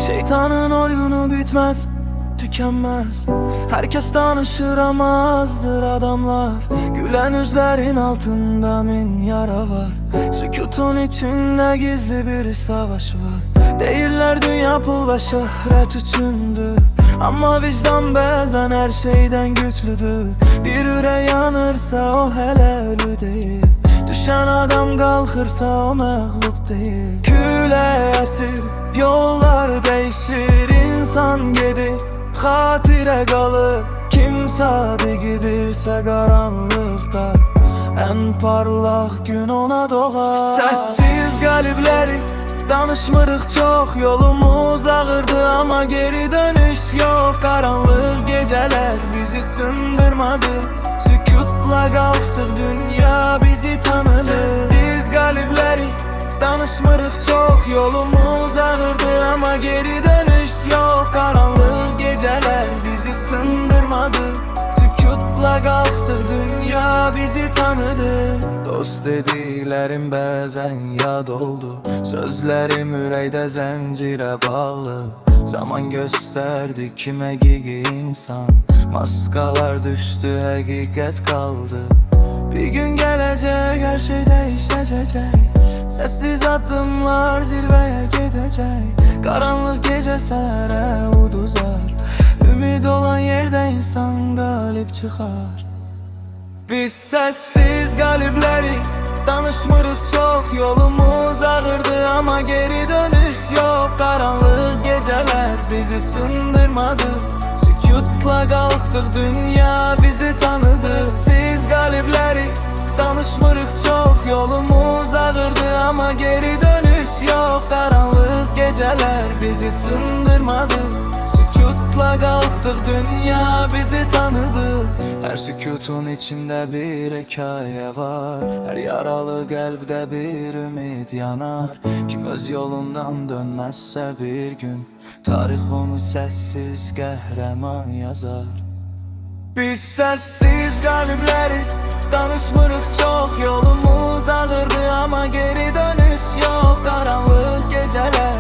Şeytanın oyunu bitmez, tükenmez. Herkes tanışır ama azdır adamlar. Gülen yüzlerin altında bin yara var. Sükutun içinde gizli bir savaş var. Değiller dünya pul ve şöhret üçündür, ama vicdan bazen her şeyden güçlüdür. Bir yüreği yanırsa o hele ölü değil. Düşen adam kalkırsa o məxluq değil. Küle esir, yollar değişir, insan gedir, xatirə qalır. Kim sadiqidirsə qaranlıqda en parlaq gün ona doğar. Sessiz qəlbləri danışmırıq çox, yolumuz ağırdı ama geri dönüş yok. Karanlık geceler bizi sındırmadı, sükutla kalktık, dünya bizi tanıdı. Sessiz qalbləri danışmırıq çok, yolumuz ağırdı ama geri dönüş yok. Karanlık geceler bizi sındırmadı, sükutla kalktık, dünya bizi tanıdı. Dost dediklerim bazen yad oldu, sözlerim ürəkdə zəncirə bağlı. Zaman gösterdi kim həqiqi insan, maskalar düştü, həqiqət kaldı. Bir gün gelecek, her şey değişecek. Sessiz adımlar zirveye gidecek. Karanlık gece sərə uduzar, ümid olan yerde insan galip çıkar. Biz sessiz qalbləri danışmırıq çox, yolumuz ağırdı ama geri dönüş yok. Karanlık geceler bizi sındırmadı, sükutla kalktık, dünya bizi tanıdı. Sessiz qalbləri danışmırıq çok, yolumuz ağırdı ama geri dönüş yok. Karanlık geceler bizi sındırmadı, sükutla kalktık, dünya bizi tanıdı. Her sükutun içinde bir hikaye var, her yaralı kalpte bir ümit yanar. Kim öz yolundan dönmezse bir gün, tarih onu sessiz kahraman yazar. Biz sessiz qalbləri danışmırıq çok, yolumuz ağırdı ama geri dönüş yok. Karanlık geceler